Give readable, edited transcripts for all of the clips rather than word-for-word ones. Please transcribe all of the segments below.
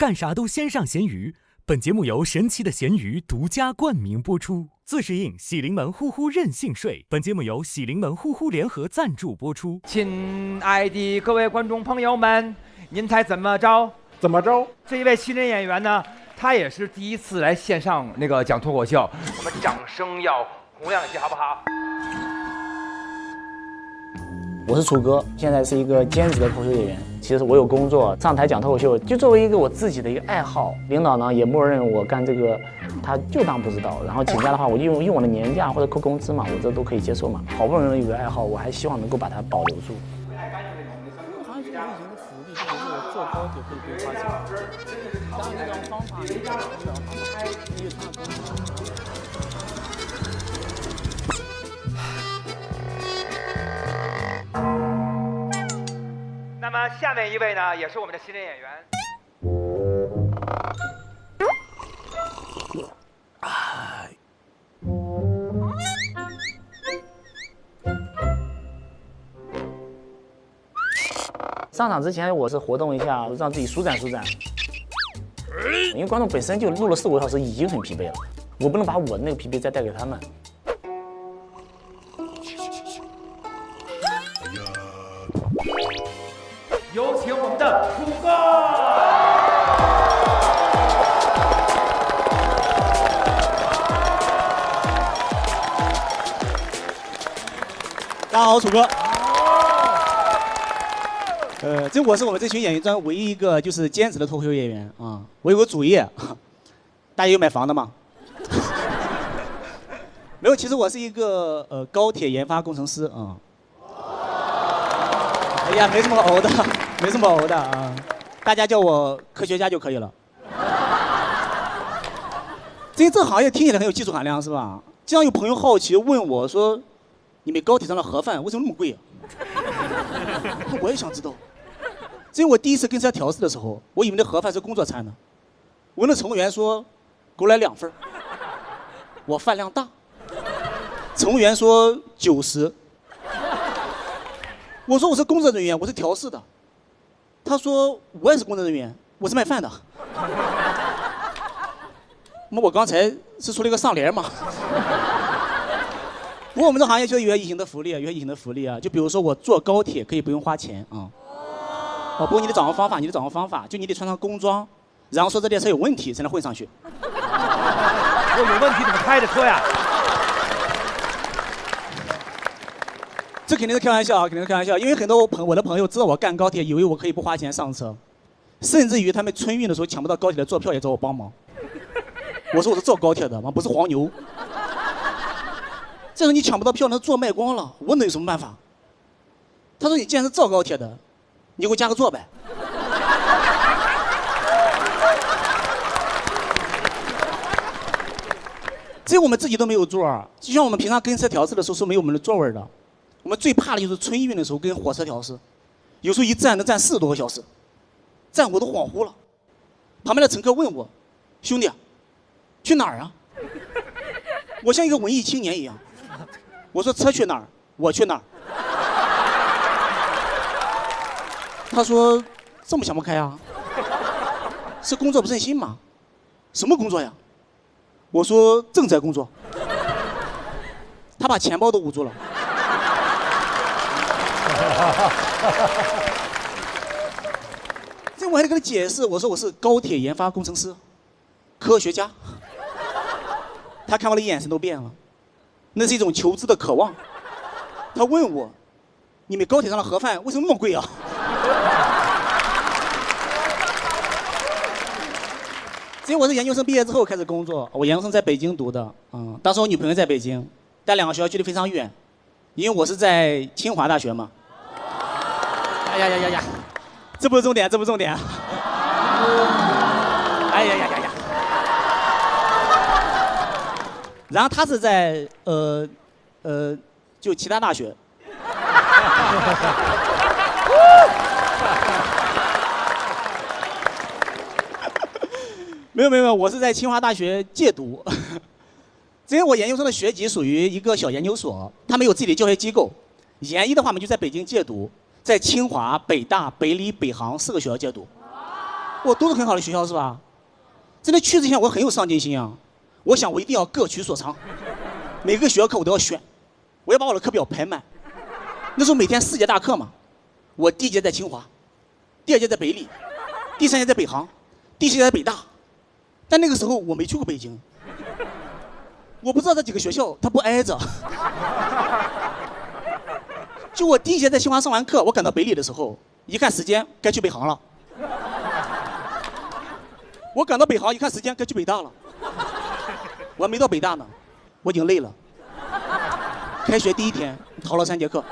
干啥都先上咸鱼。本节目由神奇的咸鱼独家冠名播出。自适应喜临门呼呼任性睡。本节目由喜临门呼呼联合赞助播出。亲爱的各位观众朋友们，您猜怎么着？怎么着？这一位新人演员呢，他也是第一次来线上讲脱口秀，我们掌声要洪亮一些，好不好？我是楚哥，现在是一个兼职的脱口秀演员。其实我有工作，上台讲脱口秀，就作为一个我自己的一个爱好。领导呢也默认我干这个，他就当不知道。然后请假的话，我用我的年假或者扣工资嘛，我这都可以接受嘛。好不容易有个爱好，我还希望能够把它保留住。好像是有以前的福利，就是我坐高铁可以不用花钱。当然这种方法，你有他的工资。那么下面一位呢，也是我们的新人演员。上场之前我是活动一下，让自己舒展舒展。因为观众本身就录了4、5个小时，已经很疲惫了，我不能把我的那个疲惫再带给他们。有请我们的楚哥。大家好，楚哥。这我是我们这群演员中唯一一个就是兼职的脱口秀演员啊。我有个主业，大家有买房的吗？没有，其实我是一个高铁研发工程师啊。哎呀，没什么熬的，没什么熬的啊，大家叫我科学家就可以了。这行业听起来很有技术含量，是吧？经常有朋友好奇问我说：“你们高铁上的盒饭为什么那么贵啊？”我也想知道。因为我第一次跟车调试的时候，我以为那盒饭是工作餐呢。我问那乘务员说：“给我来2份。”我饭量大。乘务员说90。我说我是工作人员，我是调试的。他说我也是工作人员，我是卖饭的。那我刚才是出了一个上联嘛。不过我们这行业确实有些隐形的福利啊，有些隐形的福利啊。就比如说我坐高铁可以不用花钱啊。不过你得掌握方法，就你得穿上工装，然后说这列车有问题才能混上去。我有问题怎么开的车呀？这肯定是开玩笑啊，肯定是开玩笑。因为很多我的朋友知道我干高铁，以为我可以不花钱上车，甚至于他们春运的时候抢不到高铁的坐票也找我帮忙。我说我是坐高铁的，不是黄牛。这时候你抢不到票，那座卖光了，我能有什么办法？他说你既然是坐高铁的，你给我加个座呗。这我们自己都没有座儿，就像我们平常跟车调试的时候是没有我们的座位的。我们最怕的就是春运的时候跟火车调试，有时候一站能站40多个小时，站我都恍惚了。旁边的乘客问我：“兄弟，去哪儿啊？”我像一个文艺青年一样，我说：“车去哪儿，我去哪儿。”他说：“这么想不开啊？是工作不顺心吗？什么工作呀？”我说：“正在工作。”他把钱包都捂住了。这我还得跟他解释，我说我是高铁研发工程师，科学家。他看我的眼神都变了，那是一种求知的渴望。他问我：“你们高铁上的盒饭为什么那么贵啊？”因为我是研究生毕业之后开始工作，我研究生在北京读的，当时我女朋友在北京，但2个学校距离非常远，因为我是在清华大学嘛。哎呀，这不是重点，这不是重点。哎呀。然后他是在就其他大学。没有，我是在清华大学借读。因为我研究生的学籍属于一个小研究所，他们有自己的教学机构。研一的话，我们就在北京借读，在清华、北大、北理、北航4个学校借读。我都是很好的学校是吧？真的去之前我很有上进心啊，我想我一定要各取所长，每个学校课我都要选，我要把我的课表排满。那时候每天4节大课嘛，我第1节在清华，第2节在北理，第3节在北航，第4节在北大。但那个时候我没去过北京，我不知道这几个学校它不挨着。就我第1节在清华上完课，我赶到北理的时候，一看时间该去北航了。我赶到北航一看时间该去北大了，我还没到北大呢，我已经累了。开学第1天逃了3节课，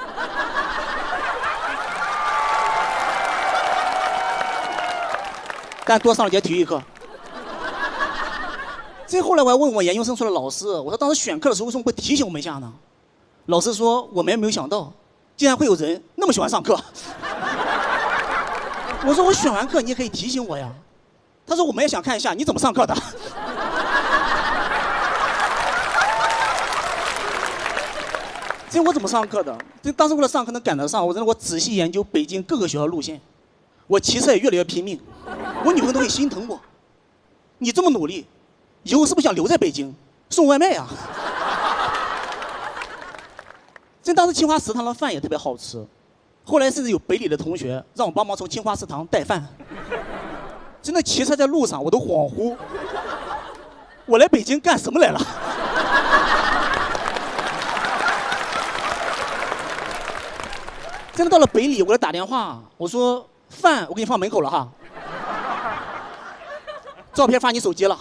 但多上了节体育课。最后来我还问我研究生处的老师，我说当时选课的时候为什么不提醒我们一下呢？老师说我们也没有想到，竟然会有人那么喜欢上课。我说我选完课你也可以提醒我呀。他说我们也想看一下你怎么上课的。这我怎么上课的？这当时为了上课能赶得上，我仔细研究北京各个学校路线，我骑车也越来越拼命，我女朋友都会心疼我。你这么努力，以后是不是想留在北京送外卖呀？这当时清华食堂的饭也特别好吃，后来甚至有北理的同学让我帮忙从清华食堂带饭。真的骑车在路上我都恍惚，我来北京干什么来了？真的到了北理，我给他打电话，我说饭我给你放门口了哈，照片发你手机了，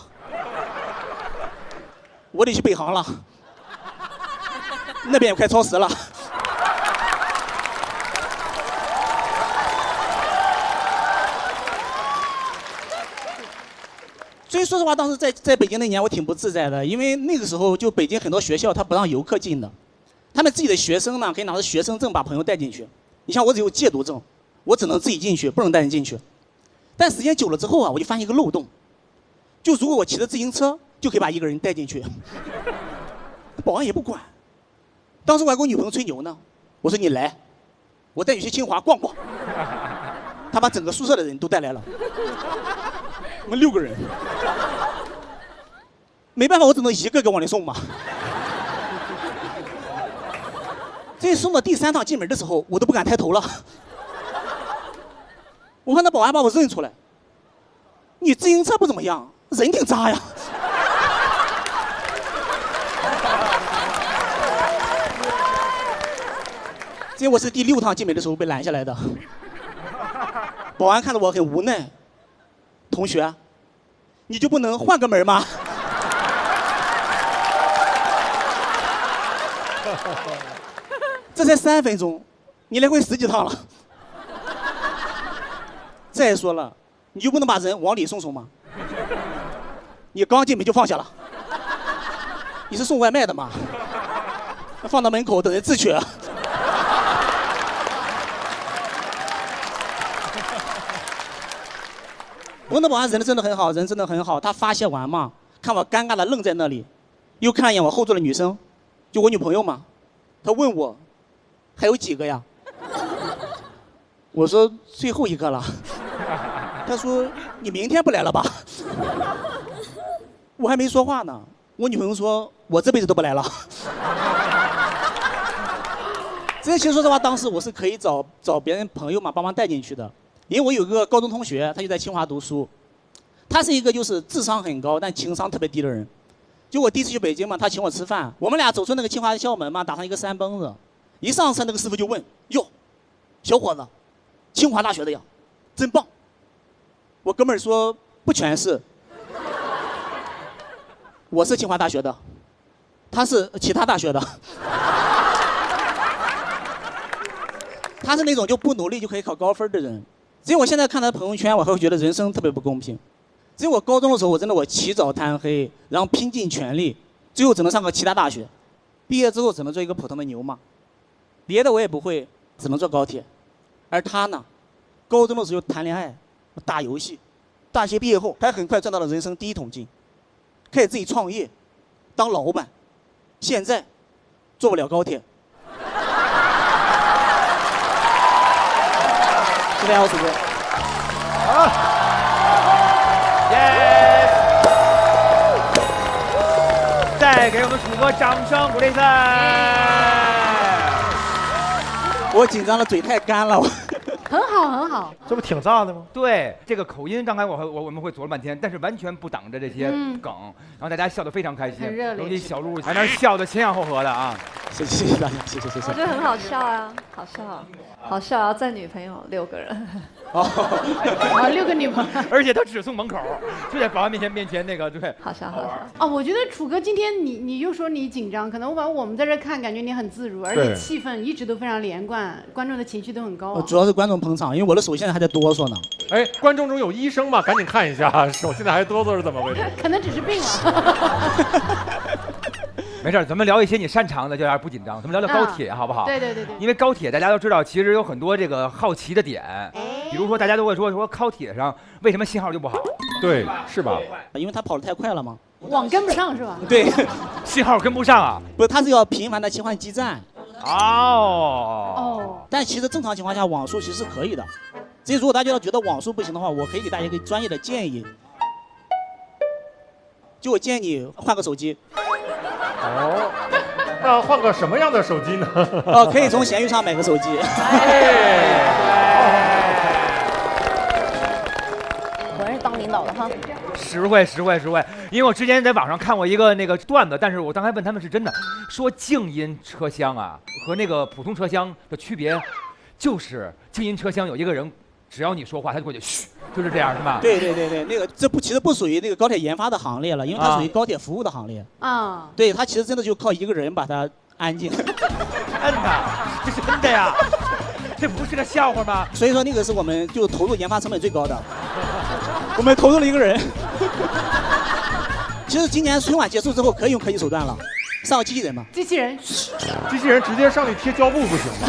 我得去北航了，那边也快超时了。所以说实话，当时在北京那年我挺不自在的，因为那个时候就北京很多学校他不让游客进的，他们自己的学生呢可以拿着学生证把朋友带进去。你像我只有戒毒证，我只能自己进去，不能带人进去。但时间久了之后啊，我就发现一个漏洞，就如果我骑着自行车，就可以把一个人带进去，保安也不管。当时我还跟我女朋友吹牛呢，我说你来，我带你去清华逛逛。他把整个宿舍的人都带来了，我们6个人。没办法，我只能一个个往里送嘛。这送到第3趟进门的时候，我都不敢抬头了。我看那保安把我认出来，你自行车不怎么样，人挺渣呀。这我是第6趟进门的时候被拦下来的。保安看着我很无奈，同学，你就不能换个门吗？这才3分钟，你来回10几趟了。再说了，你就不能把人往里送送吗？你刚进门就放下了，你是送外卖的吗？放到门口等人自取。我那保安人真的很好，人真的很好。他发泄完嘛，看我尴尬的愣在那里，又看一眼我后座的女生，就我女朋友嘛，他问我还有几个呀？我说最后一个了。他说你明天不来了吧？我还没说话呢，我女朋友说我这辈子都不来了。这其实说实话，当时我是可以找别人朋友嘛帮忙带进去的，因为我有个高中同学，他就在清华读书，他是一个就是智商很高但情商特别低的人。就我第一次去北京嘛，他请我吃饭，我们俩走出那个清华的校门嘛，打上一个3蹦子，一上车那个师傅就问：哟，小伙子，清华大学的呀，真棒。我哥们儿说不全是，我是清华大学的，他是其他大学的。他是那种就不努力就可以考高分的人。只有我现在看他的朋友圈，我还会觉得人生特别不公平。只有我高中的时候，我起早贪黑，然后拼尽全力，最后只能上个其他大学，毕业之后只能做一个普通的牛马，别的我也不会，只能坐高铁。而他呢，高中的时候谈恋爱、打游戏，大学毕业后还很快赚到了人生第1桶金，开始自己创业，当老板，现在坐不了高铁。谢谢大家，我主播。耶！再给我们楚哥掌声鼓励一下。我紧张的嘴太干了，很好很好，这不挺炸的吗？对，这个口音，刚才我们会琢磨半天，但是完全不挡着这些梗，然后大家笑得非常开心，很热烈。尤其小鹿在那儿笑得前仰后合的啊！谢谢大家，谢谢。我觉得很好笑啊，好笑啊，好笑啊！载女朋友6个人，啊，6个女朋友，而且他只送门口，就在保安面前那个，对，好笑好笑。哦，我觉得楚哥今天你又说你紧张，可能我们在这看感觉你很自如，而且气氛一直都非常连贯，观众的情绪都很高。主要是观众捧场，因为我的手现在还在哆嗦呢。哎，观众中有医生吗？赶紧看一下，手现在还哆嗦是怎么回事？可能只是病了。没事，咱们聊一些你擅长的，就有点不紧张。咱们聊聊高铁，好不好？对。因为高铁大家都知道，其实有很多这个好奇的点，比如说大家都会说高铁上为什么信号就不好？对，是吧？因为他跑得太快了吗？网跟不上是吧？对，信号跟不上啊？不是，他是要频繁的切换基站。哦。但其实正常情况下，网速其实是可以的。所以如果大家觉得网速不行的话，我可以给大家一个专业的建议。就我建议你换个手机。哦，那换个什么样的手机呢？可以从闲鱼上买个手机。果然是当领导的哈。实惠。因为我之前在网上看过一个那个段子，但是我刚才问他们是真的，说静音车厢啊和那个普通车厢的区别，就是静音车厢有一个人，只要你说话，他就过去嘘，就是这样，是吧？对，那个其实不属于那个高铁研发的行列了，因为它属于高铁服务的行列。啊，对，它其实真的就靠一个人把它安静。摁他，这是真的呀，这不是个笑话吗？所以说那个是我们就投入研发成本最高的，我们投入了一个人。其实今年春晚结束之后可以用科技手段了，上个机器人嘛。机器人直接上去贴胶布不行吗？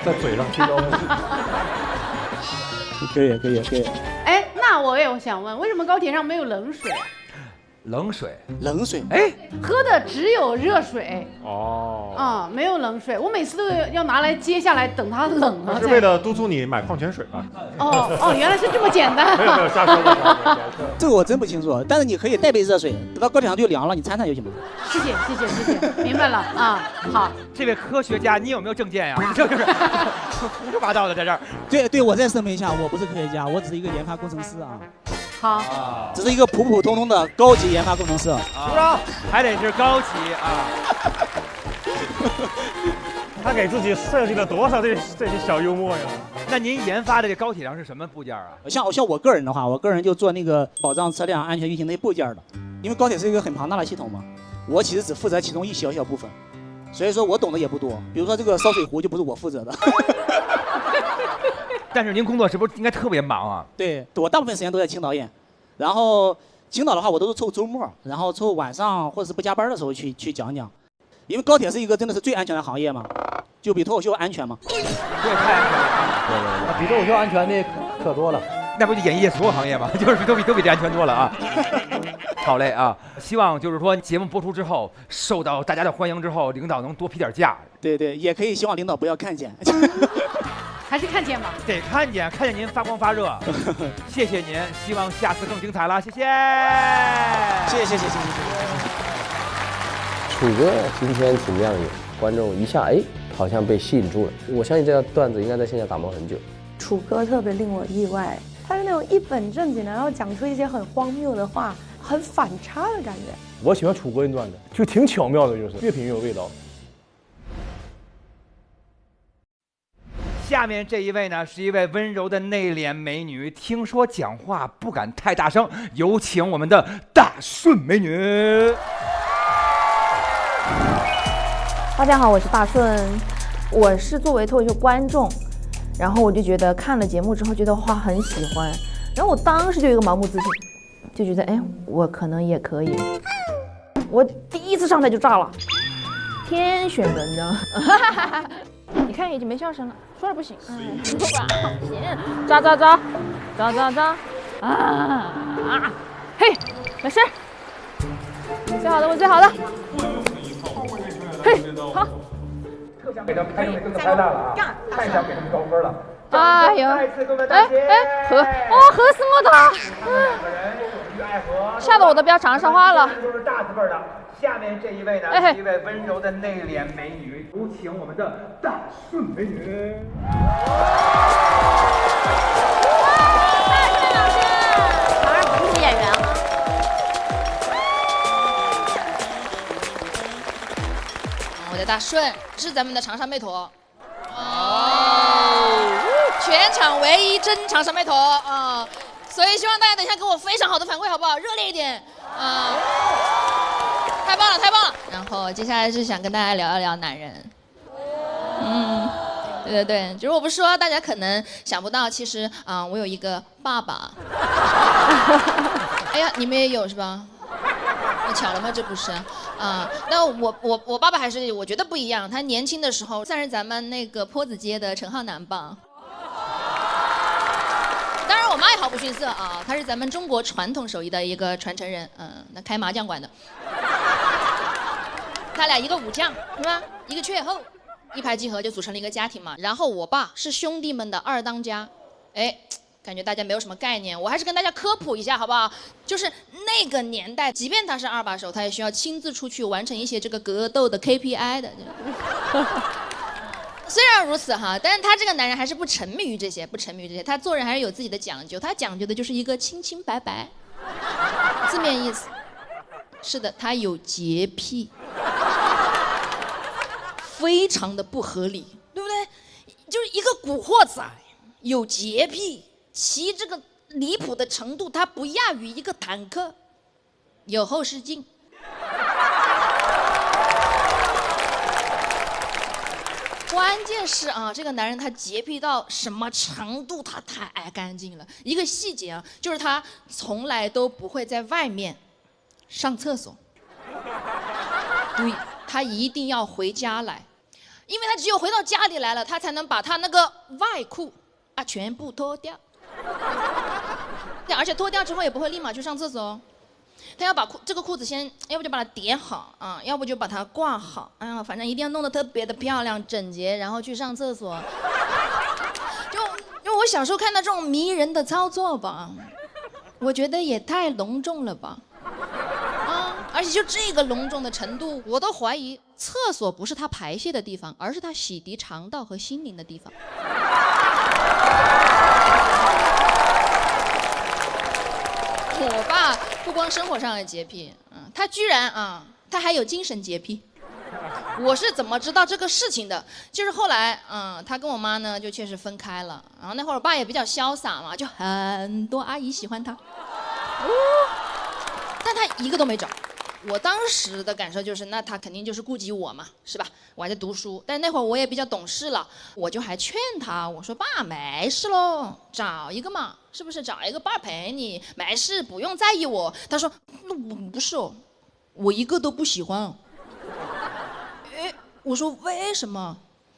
在嘴上贴胶布。可以。哎，那我也想问，为什么高铁上没有冷水啊？冷水，哎，喝的只有热水。哦。没有冷水，我每次都要拿来接下来等它冷了。是为了督促你买矿泉水啊。原来是这么简单。没有瞎说。这个我真不清楚，但是你可以带杯热水，等到高铁上就凉了，你掺就行了。谢谢，明白了啊。好，这位科学家，你有没有证件呀？就是胡说八道的在这儿。对，我再声明一下，我不是科学家，我只是一个研发工程师啊。好，只是一个普普通通的高级研发工程师。鼓掌，还得是高级啊。他给自己设计了多少这些小幽默呀？那您研发的这高铁上是什么部件啊？像我个人的话，我个人就做那个保障车辆安全运行的部件的，因为高铁是一个很庞大的系统嘛，我其实只负责其中一小部分，所以说我懂得也不多。比如说这个烧水壶就不是我负责的。但是您工作是不是应该特别忙啊？对，我大部分时间都在青岛演，然后青岛的话我都是凑周末，然后凑晚上或者是不加班的时候去讲讲，因为高铁是一个真的是最安全的行业嘛，就比脱口秀安全嘛。对，太安全了。比脱口秀安全的可多了。那不就演艺业所有行业吗？就是都比这安全多了啊。好嘞啊，希望就是说节目播出之后受到大家的欢迎之后，领导能多批点假。对，也可以希望领导不要看见。还是看见吧，得看见您发光发热。谢谢您，希望下次更精彩了，谢谢。楚哥今天挺亮眼，观众一下好像被吸引住了。我相信这条段子应该在线下打磨很久。楚哥特别令我意外，他是那种一本正经的，然后讲出一些很荒谬的话，很反差的感觉。我喜欢楚哥的段子，就挺巧妙的，就是越品越有味道。下面这一位呢，是一位温柔的内敛美女，听说讲话不敢太大声，有请我们的大顺美女。大家好，我是大顺，我是作为脱口秀观众，然后我就觉得看了节目之后觉得话很喜欢，然后我当时就有一个盲目自信，就觉得我可能也可以。我第一次上台就炸了，天选人，你知道吗？你看已经没笑声了，说了不行，不管行，炸啊！嘿，没事，最好的我最好的，嘿，好。特想给他们拍这个拍烂了啊！太想给他们高分了。哎呦，再次给我们大姐，何斯莫达。奈何。吓得我都不要长沙话了。都是大字辈的。下面这一位呢，是一位温柔的内敛美女，有请我们的大顺美女。大顺老师，当然不是演员了。我的大顺是咱们的长沙妹坨。全场唯一真长沙妹坨啊！所以希望大家等一下给我非常好的反馈，好不好？热烈一点啊！太棒了，太棒了！然后接下来是想跟大家聊一聊男人。对，就是我不是说大家可能想不到，其实我有一个爸爸。哎呀，你们也有是吧？那巧了吗？这不是那我爸爸还是我觉得不一样，他年轻的时候算是咱们那个坡子街的陈浩南吧。当然我妈也毫不逊色啊，她是咱们中国传统手艺的一个传承人，那开麻将馆的。他俩一个武将是吧，一个雀后，一拍即合就组成了一个家庭嘛。然后我爸是兄弟们的二当家，感觉大家没有什么概念，我还是跟大家科普一下好不好？就是那个年代，即便他是二把手，他也需要亲自出去完成一些这个格斗的 KPI 的。虽然如此哈，但是他这个男人还是不沉迷于这些，他做人还是有自己的讲究，他讲究的就是一个清清白白，字面意思。是的，他有洁癖，非常的不合理，对不对？就是一个古惑仔，有洁癖。其这个离谱的程度，它不亚于一个坦克，有后视镜。关键是这个男人他洁癖到什么程度？他太爱干净了。一个细节就是他从来都不会在外面上厕所，对，他一定要回家来，因为他只有回到家里来了，他才能把他那个外裤全部脱掉。而且脱掉之后也不会立马去上厕所哦，他要把这个裤子先，要不就把它叠好要不就把它挂好，反正一定要弄得特别的漂亮整洁，然后去上厕所。就我小时候看到这种迷人的操作吧，我觉得也太隆重了吧，而且就这个隆重的程度，我都怀疑厕所不是他排泄的地方，而是他洗涤肠道和心灵的地方。我爸不光生活上的洁癖，他居然他还有精神洁癖。我是怎么知道这个事情的？就是后来他跟我妈呢就确实分开了，然后那会儿我爸也比较潇洒嘛，就很多阿姨喜欢他，但他一个都没找。我当时的感受就是，那他肯定就是顾及我嘛，是吧？我还在读书，但那会儿我也比较懂事了，我就还劝他，我说爸，没事喽，找一个嘛，是不是？找一个伴陪你，没事，不用在意我。他说，那我不是哦，我一个都不喜欢。我说为什么？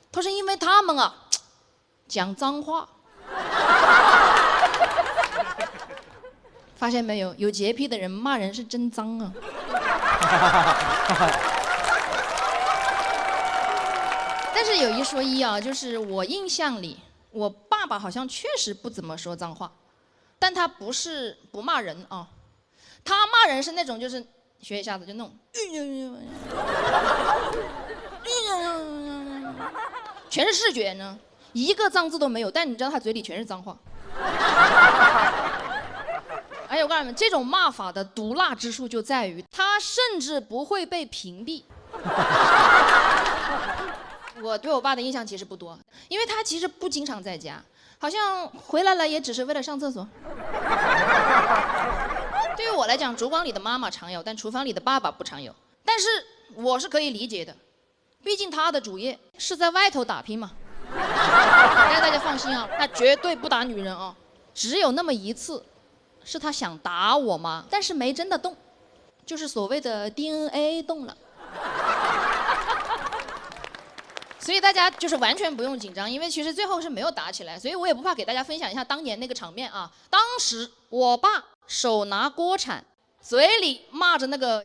他说因为他们讲脏话。发现没有，有洁癖的人骂人是真脏啊。但是有一说一就是我印象里，我爸爸好像确实不怎么说脏话，但他不是不骂人他骂人是那种就是学一下子就弄，全是视觉呢，一个脏字都没有，但你知道他嘴里全是脏话。而且我告诉你们，这种骂法的毒辣之处就在于，他甚至不会被屏蔽。我对我爸的印象其实不多，因为他其实不经常在家，好像回来了也只是为了上厕所。对于我来讲，烛光里的妈妈常有，但厨房里的爸爸不常有。但是我是可以理解的，毕竟他的主业是在外头打拼嘛。但大家放心他绝对不打女人只有那么一次。是他想打我吗？但是没真的动，就是所谓的 DNA 动了。所以大家就是完全不用紧张，因为其实最后是没有打起来，所以我也不怕给大家分享一下当年那个场面当时我爸手拿锅铲，嘴里骂着那个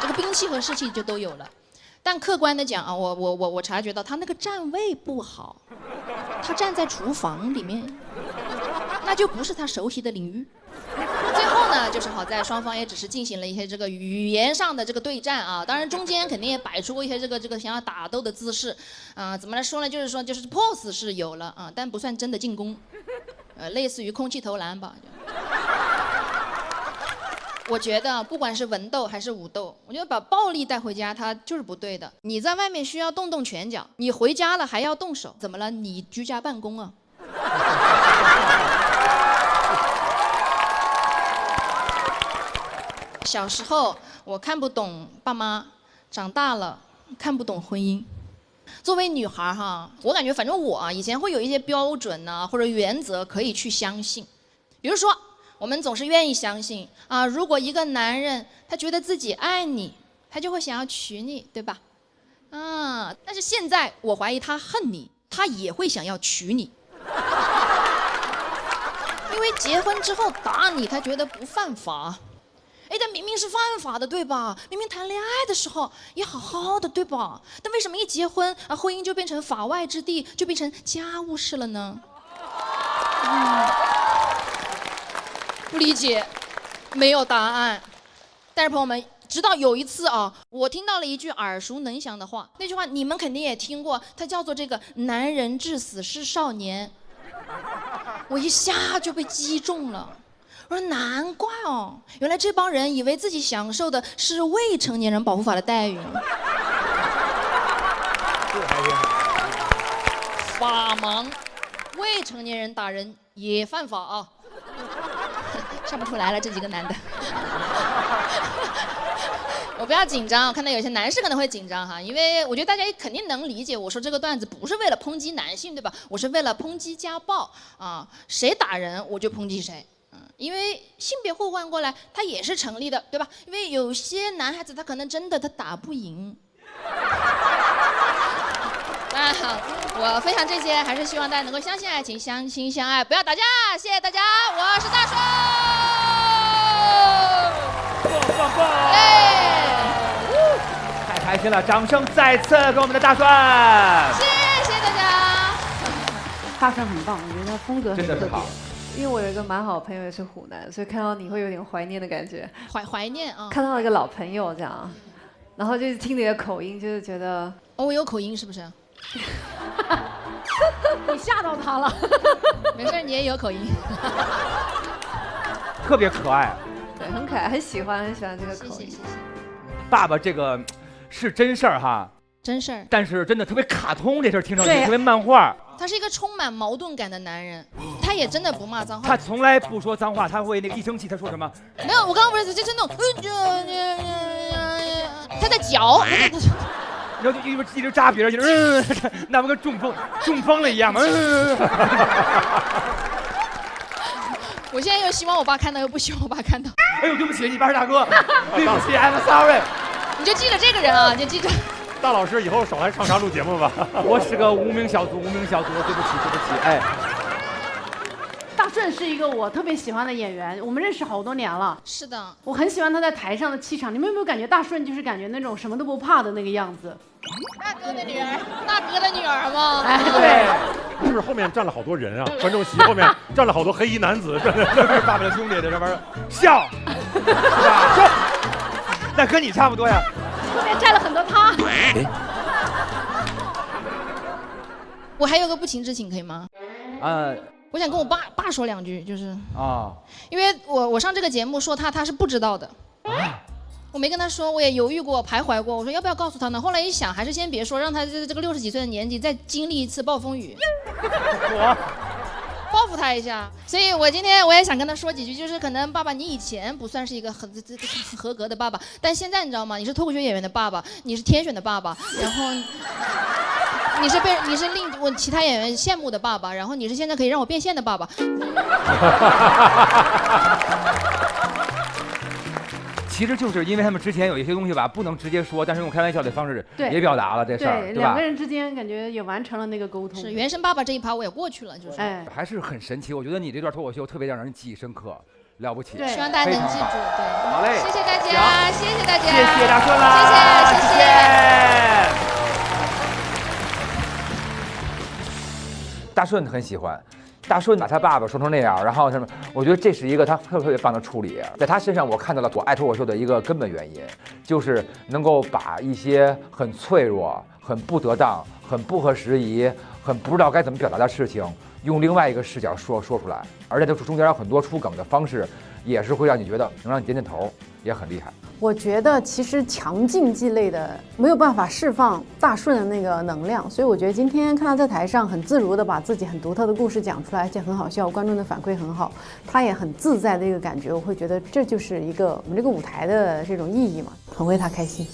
这个兵器和士气就都有了。但客观的讲我察觉到他那个站位不好，他站在厨房里面。那就不是他熟悉的领域。最后呢，就是好在双方也只是进行了一些这个语言上的这个对战啊，当然中间肯定也摆出过一些这个想要打斗的姿势啊，怎么来说呢？就是说pose 是有了啊，但不算真的进攻，类似于空气投篮吧。我觉得不管是文斗还是武斗，我觉得把暴力带回家，它就是不对的。你在外面需要动拳脚，你回家了还要动手，怎么了？你居家办公啊？小时候我看不懂爸妈，长大了看不懂婚姻。作为女孩哈，我感觉反正我以前会有一些标准呢，或者原则可以去相信，比如说。我们总是愿意相信啊，如果一个男人他觉得自己爱你，他就会想要娶你，对吧？啊，但是现在我怀疑他恨你，他也会想要娶你，因为结婚之后打你，他觉得不犯法。哎，但明明是犯法的，对吧？明明谈恋爱的时候也好好的，对吧？但为什么一结婚啊，婚姻就变成法外之地，就变成家务事了呢？不理解，没有答案。但是朋友们，直到有一次啊，我听到了一句耳熟能详的话，那句话你们肯定也听过，它叫做这个"男人至死是少年"。我一下就被击中了，我说难怪哦，原来这帮人以为自己享受的是未成年人保护法的待遇。法盲，未成年人打人也犯法啊。笑不出来了，这几个男的。我不要紧张，我看到有些男士可能会紧张哈，因为我觉得大家也肯定能理解，我说这个段子不是为了抨击男性，对吧？我是为了抨击家暴啊，谁打人我就抨击谁，因为性别互换过来它也是成立的，对吧？因为有些男孩子他可能真的他打不赢。好，我分享这些，还是希望大家能够相信爱情，相亲相爱，不要打架。谢谢大家，我是大顺。棒！太开心了，掌声再次给我们的大顺。谢谢大家。大顺很棒，我觉得他风格很特别。因为我有一个蛮好的朋友也是湖南，所以看到你会有点怀念的感觉。怀念啊！看到一个老朋友这样，然后就是听你的口音，就是觉得我有口音是不是？你吓到他了。没事，你也有口音。特别可爱。对，很可爱，很喜欢这个口音。谢谢。爸爸这个是真事儿哈。真事儿。但是真的特别卡通，这事儿听上去特别漫画。他是一个充满矛盾感的男人，他也真的不骂脏话。他从来不说脏话，他会那个一生气他说什么？没有，我刚刚不是就是那种，他在嚼。然后就一直扎别人，那不跟中风了一样吗？我现在又希望我爸看到，又不希望我爸看到。哎呦，对不起，你爸是大哥，对不起 ，I'm sorry。你就记着这个人啊，你就记着。大老师以后少来长沙录节目吧。我是个无名小卒，对不起，哎。大顺是一个我特别喜欢的演员，我们认识好多年了。是的，我很喜欢他在台上的气场。你们有没有感觉大顺就是感觉那种什么都不怕的那个样子？大哥的女儿吗？哎，对。是不是后面站了好多人啊？观众席后面站了好多黑衣男子，这是爸爸的兄弟，在这边笑，是吧？笑，那跟你差不多呀。后面站了很多他。我还有个不情之请，可以吗？我想跟我爸说两句，就是因为我上这个节目说他是不知道的，我没跟他说，我也犹豫过徘徊过，我说要不要告诉他呢？后来一想，还是先别说，让他这个60几岁的年纪再经历一次暴风雨，报复他一下。所以我今天我也想跟他说几句，就是可能爸爸你以前不算是一个很合格的爸爸，但现在你知道吗？你是脱口秀演员的爸爸，你是天选的爸爸，然后。你是令我其他演员羡慕的爸爸，然后你是现在可以让我变现的爸爸。其实就是因为他们之前有一些东西吧，不能直接说，但是用开玩笑的方式也表达了这事儿，对吧？两个人之间感觉也完成了那个沟通。是原生爸爸这一趴我也过去了，就是。还是很神奇。我觉得你这段脱口秀特别让人记忆深刻，了不起。希望大家能记住。对，好嘞，谢谢大家，谢谢大家，谢谢大顺啦，谢谢。大顺很喜欢，大顺把他爸爸说成那样，然后什么，我觉得这是一个他特别棒的处理，在他身上我看到了我爱脱口秀的一个根本原因，就是能够把一些很脆弱、很不得当、很不合时宜、很不知道该怎么表达的事情，用另外一个视角说出来，而且这中间有很多出梗的方式，也是会让你觉得能让你点点头，也很厉害。我觉得其实强竞技类的没有办法释放大顺的那个能量，所以我觉得今天看他在台上很自如的把自己很独特的故事讲出来，而且很好笑，观众的反馈很好，他也很自在的一个感觉，我会觉得这就是一个我们这个舞台的这种意义嘛，很为他开心。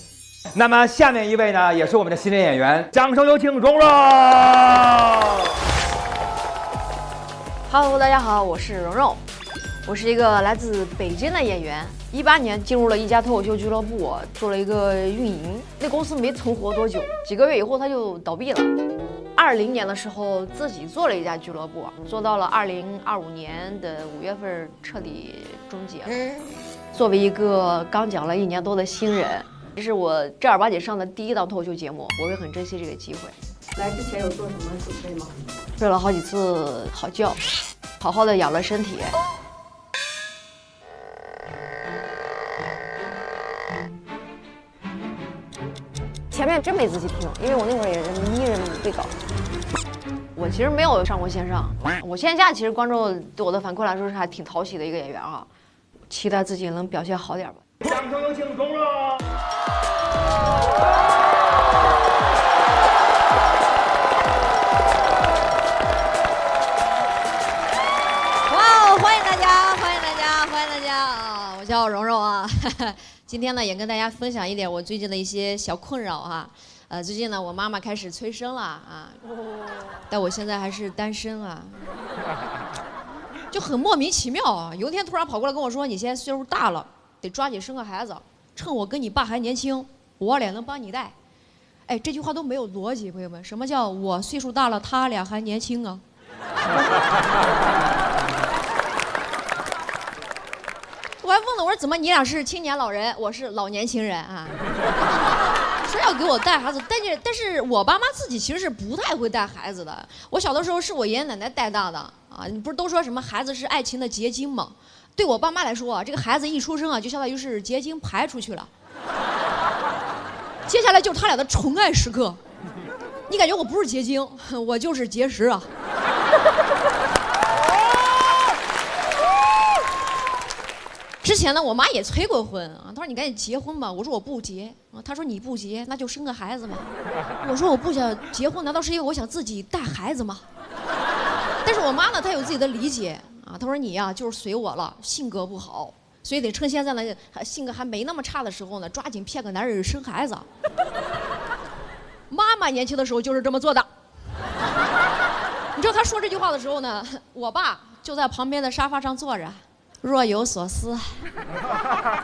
那么下面一位呢，也是我们的新人演员，掌声有请蓉蓉。Hello， 大家好，我是蓉蓉，我是一个来自北京的演员。18年进入了一家脱口秀俱乐部，做了一个运营。那公司没存活多久，几个月以后它就倒闭了。20年的时候自己做了一家俱乐部，做到了2025年的5月份彻底终结了。作为一个刚讲了1年多的新人，这是我正儿八经上的第1档脱口秀节目，我会很珍惜这个机会。来之前有做什么准备吗？睡了好几次好觉，好好的养了身体。前面真没仔细听，因为我那会儿也是迷人被稿。我其实没有上过线上，我线下其实观众对我的反馈来说是还挺讨喜的一个演员啊，期待自己能表现好点吧。掌声有请蓉蓉。哇，欢迎大家，欢迎大家，欢迎大家啊！我叫蓉蓉啊。今天呢，也跟大家分享一点我最近的一些小困扰哈。最近呢，我妈妈开始催生了啊，但我现在还是单身啊，就很莫名其妙啊。有一天突然跑过来跟我说：“你现在岁数大了，得抓紧生个孩子，趁我跟你爸还年轻，我俩能帮你带。”哎，这句话都没有逻辑，朋友们。什么叫我岁数大了，他俩还年轻啊？我还问了，我说怎么你俩是青年老人，我是老年轻人啊？说要给我带孩子，但是我爸妈自己其实是不太会带孩子的。我小的时候是我爷爷奶奶带大的啊。你不是都说什么孩子是爱情的结晶吗？对我爸妈来说啊，这个孩子一出生啊，就相当于是结晶排出去了。接下来就是他俩的纯爱时刻。你感觉我不是结晶，我就是结石啊。之前呢，我妈也催过婚啊，她说你赶紧结婚吧，我说我不结啊，她说你不结那就生个孩子吧，我说我不想结婚，难道是因为我想自己带孩子吗？但是我妈呢，她有自己的理解啊，她说你呀就是随我了，性格不好，所以得趁现在呢性格还没那么差的时候呢，抓紧骗个男人生孩子。妈妈年轻的时候就是这么做的。你知道她说这句话的时候呢，我爸就在旁边的沙发上坐着。若有所思，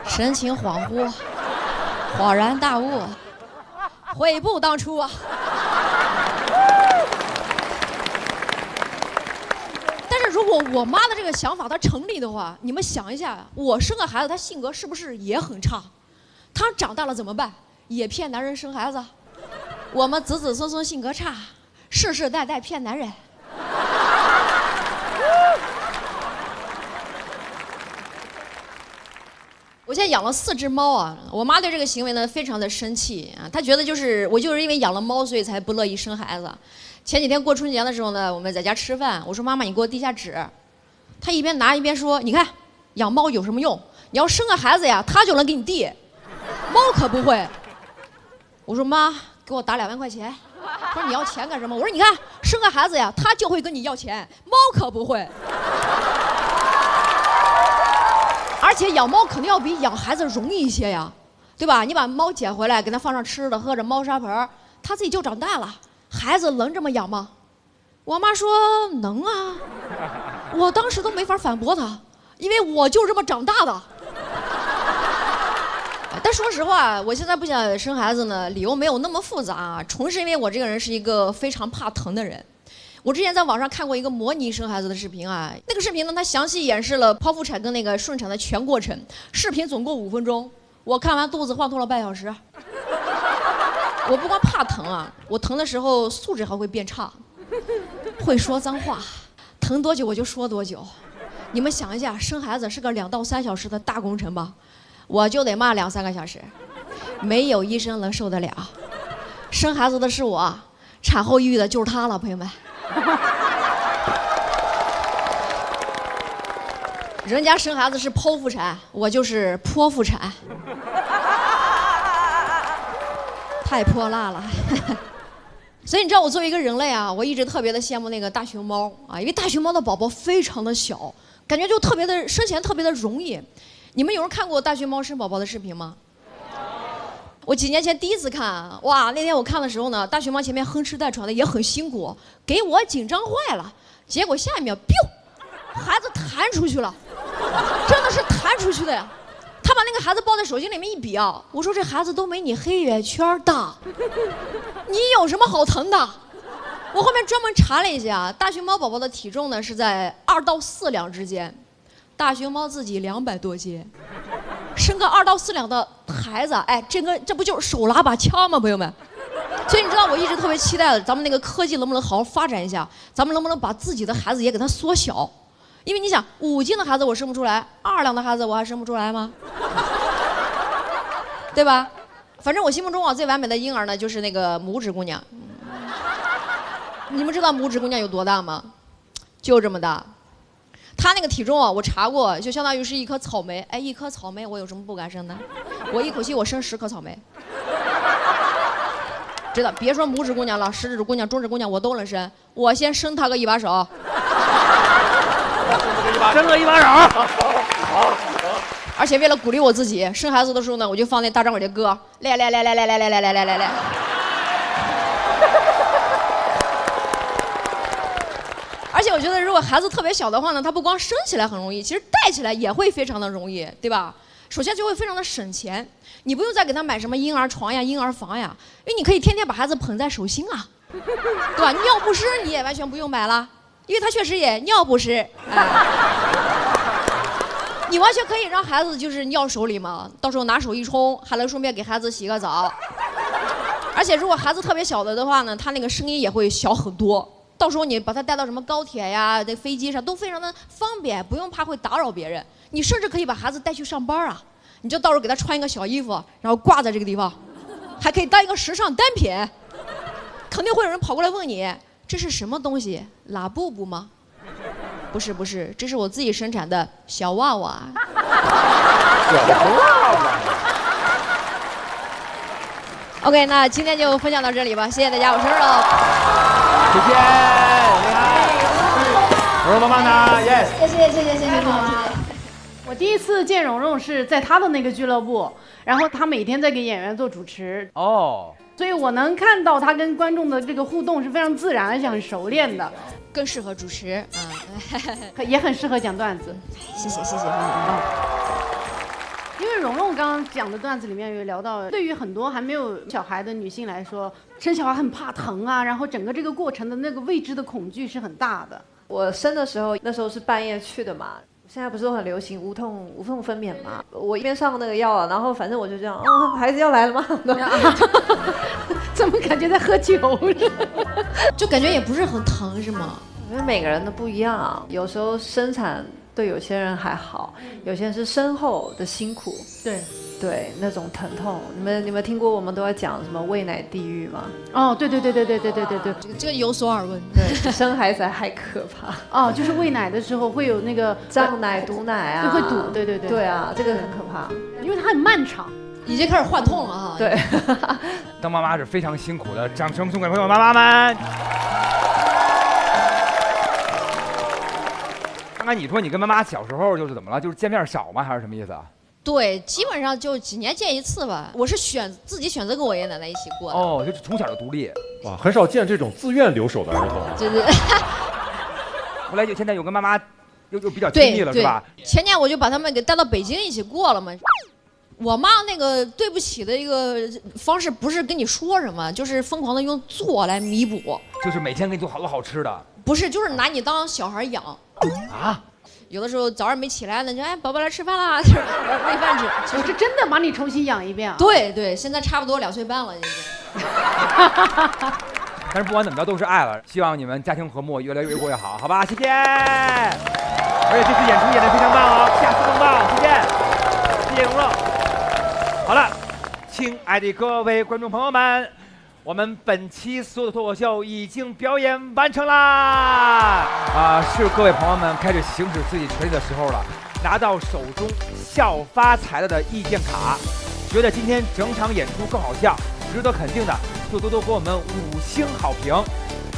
神情恍惚，恍然大悟，悔不当初啊！但是如果我妈的这个想法她成立的话，你们想一下，我生个孩子，她性格是不是也很差？她长大了怎么办？也骗男人生孩子？我们子子孙孙性格差，世世代代骗男人。我现在养了4只猫啊，我妈对这个行为呢非常的生气啊，她觉得我就是因为养了猫，所以才不乐意生孩子。前几天过春节的时候呢，我们在家吃饭，我说妈妈你给我递下纸，她一边拿一边说，你看养猫有什么用？你要生个孩子呀，它就能给你递，猫可不会。我说妈，给我打2万块钱。她说你要钱干什么？我说你看生个孩子呀，它就会跟你要钱，猫可不会。而且养猫肯定要比养孩子容易一些呀，对吧？你把猫捡回来，给它放上吃的，喝着猫砂盆，它自己就长大了。孩子能这么养吗？我妈说能啊，我当时都没法反驳她，因为我就这么长大的。但说实话，我现在不想生孩子呢，理由没有那么复杂啊，纯是因为我这个人是一个非常怕疼的人。我之前在网上看过一个模拟生孩子的视频啊，那个视频呢，它详细演示了剖腹产跟那个顺产的全过程，视频总共5分钟，我看完肚子晃动了半小时。我不光怕疼啊，我疼的时候素质还会变差，会说脏话，疼多久我就说多久。你们想一下，生孩子是个2到3小时的大工程吧？我就得骂2、3个小时，没有医生能受得了。生孩子的是我，产后抑郁的就是他了，朋友们。人家生孩子是剖腹产，我就是剖腹产，太泼辣了。所以你知道，我作为一个人类啊，我一直特别的羡慕那个大熊猫啊，因为大熊猫的宝宝非常的小，感觉就特别的生起来特别的容易。你们有人看过大熊猫生宝宝的视频吗？我几年前第一次看，哇，那天我看的时候呢，大熊猫前面哼哧带喘的也很辛苦，给我紧张坏了。结果下一秒，biu，孩子弹出去了，真的是弹出去的呀。他把那个孩子抱在手心里面一比啊，我说这孩子都没你黑眼圈大，你有什么好疼的？我后面专门查了一下，大熊猫宝宝的体重呢是在2到4两之间，大熊猫自己200多斤，生个2到4两的孩子，哎，这不就是手拿把枪吗，朋友们？所以你知道，我一直特别期待咱们那个科技能不能好好发展一下，咱们能不能把自己的孩子也给它缩小？因为你想，5斤的孩子我生不出来，2两的孩子我还生不出来吗？对吧？反正我心目中啊，最完美的婴儿呢，就是那个拇指姑娘。你们知道拇指姑娘有多大吗？就这么大。她那个体重啊，我查过，就相当于是一颗草莓。哎，一颗草莓，我有什么不敢生的？我一口气我生10颗草莓。真的，别说拇指姑娘了，食指姑娘、中指姑娘我都能生。我先生她个1把手。生个1把手。而且为了鼓励我自己，生孩子的时候呢，我就放那大张伟的歌，来。而且我觉得，如果孩子特别小的话呢，他不光生起来很容易，其实带起来也会非常的容易，对吧？首先就会非常的省钱，你不用再给他买什么婴儿床呀、婴儿房呀，因为你可以天天把孩子捧在手心啊，对吧？尿不湿你也完全不用买了，因为他确实也尿不湿。你完全可以让孩子就是尿手里嘛，到时候拿手一冲，还能顺便给孩子洗个澡。而且如果孩子特别小的话呢，他那个声音也会小很多。到时候你把他带到什么高铁呀、那飞机上都非常的方便，不用怕会打扰别人。你甚至可以把孩子带去上班啊，你就到时候给他穿一个小衣服，然后挂在这个地方，还可以当一个时尚单品。肯定会有人跑过来问你，这是什么东西？拉布布吗？不是，这是我自己生产的小娃娃。小娃娃。OK， 那今天就分享到这里吧，谢谢大家，我生日了。谢谢，厉害。蓉蓉妈妈呢 ？Yes。谢谢。我第一次见蓉蓉是在她的那个俱乐部，然后她每天在给演员做主持。哦。所以我能看到她跟观众的这个互动是非常自然，而且很熟练的。更适合主持，也很适合讲段子。谢谢。因为蓉蓉刚刚讲的段子里面有聊到，对于很多还没有小孩的女性来说，生小孩很怕疼啊，然后整个这个过程的那个未知的恐惧是很大的。我生的时候，那时候是半夜去的嘛，现在不是都很流行无痛分娩嘛？我一边上那个药啊，然后反正我就这样，孩子要来了吗？怎么感觉在喝酒？就感觉也不是很疼是吗？因为每个人的不一样，有时候生产对有些人还好，有些人是生后的辛苦。对，那种疼痛，你们听过我们都在讲什么喂奶地狱吗？哦，对，这个有所耳闻。对，生孩子还可怕。哦，就是喂奶的时候会有那个胀奶、堵奶啊，会堵，对。对啊，这个很可怕，因为它很漫长。已经开始幻痛了啊！对，当妈妈是非常辛苦的，掌声送给朋友妈妈们。刚才你说你跟妈妈小时候就是怎么了？就是见面少吗？还是什么意思啊？对，基本上就几年见一次吧。我是自己选择跟我爷爷奶奶一起过的。哦，就是从小就独立。哇，很少见这种自愿留守的儿童。对。后来就现在又跟妈妈又比较亲密了，是吧？前年我就把他们给带到北京一起过了嘛。我妈那个对不起的一个方式不是跟你说什么，就是疯狂的用做来弥补，就是每天给你做好多好吃的。不是，就是拿你当小孩养。啊？有的时候早上没起来呢，就宝宝来吃饭啦，就是喂饭吃。我是真的把你重新养一遍啊。对，现在差不多2岁半了已经。但是不管怎么着都是爱了，希望你们家庭和睦，越来越过越好，好吧？谢谢。而且这次演出演得非常棒哦，下次更棒，谢谢，谢谢龙龙。好了，亲爱的各位观众朋友们，我们本期所有的脱口秀已经表演完成啦！是各位朋友们开始行使自己权利的时候了，拿到手中笑发财了的意见卡，觉得今天整场演出更好笑，值得肯定的，就多多给我们5星好评；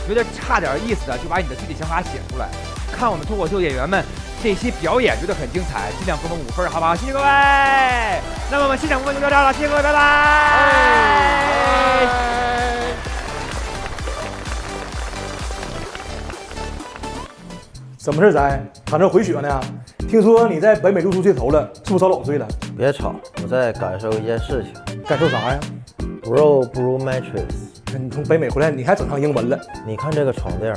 觉得差点意思的，就把你的具体想法写出来。看我们脱口秀演员们这些表演觉得很精彩，尽量给我们5分，好不好？谢谢各位。那么我们现场部分就到这了，谢谢各位，拜拜。怎么事咱躺这回血呢？听说你在北美露宿街头了，是不是遭老罪了？别吵，我在感受一件事情。感受啥呀？不肉不如 mattress。你从北美回来，你还整上英文了？你看这个床垫，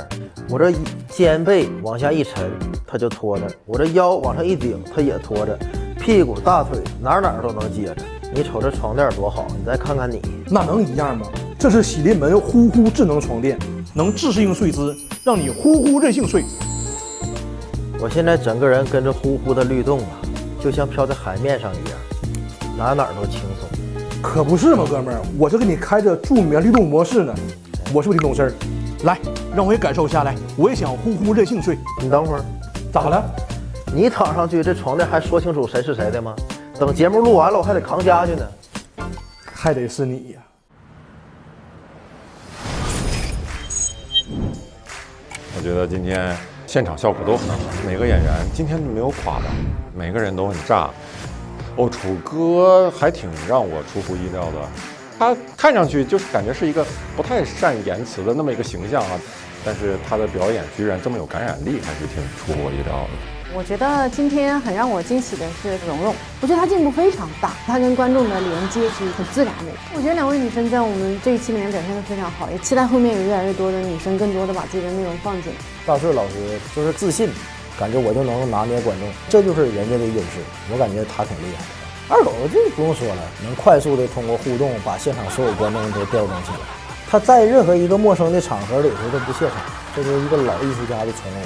我这肩背往下一沉，它就拖着；我这腰往上一顶，它也拖着；屁股、大腿哪都能接着。你瞅这床垫多好，你再看看你，那能一样吗？这是喜临门呼呼智能床垫，能自适应睡姿，让你呼呼任性睡。我现在整个人跟着呼呼的律动啊，就像飘在海面上一样，哪都轻松。可不是嘛，哥们儿，我这给你开着助眠律动模式呢。我是不是挺懂事儿？来，让我也感受下来，我也想呼呼任性睡。你等会儿，咋了？你躺上去，这床垫还说清楚谁是谁的吗？等节目录完了，我还得扛家去呢。还得是你呀。我觉得今天现场效果都很好，每个演员今天没有垮的，每个人都很炸。哦，楚哥还挺让我出乎意料的，他看上去就是感觉是一个不太善言辞的那么一个形象啊，但是他的表演居然这么有感染力，还是挺出乎我意料的。我觉得今天很让我惊喜的是蓉蓉，我觉得她进步非常大，她跟观众的连接是很自然的。我觉得2位女生在我们这一期里面表现得非常好，也期待后面有越来越多的女生更多的把自己的内容放进来。大顺老师就是自信，感觉我就能拿捏观众，这就是人家的优势，我感觉他挺厉害的。二狗这不用说了，能快速的通过互动把现场所有观众都调动起来。他在任何一个陌生的场合里头都不怯场，这就是一个老艺术家的从容。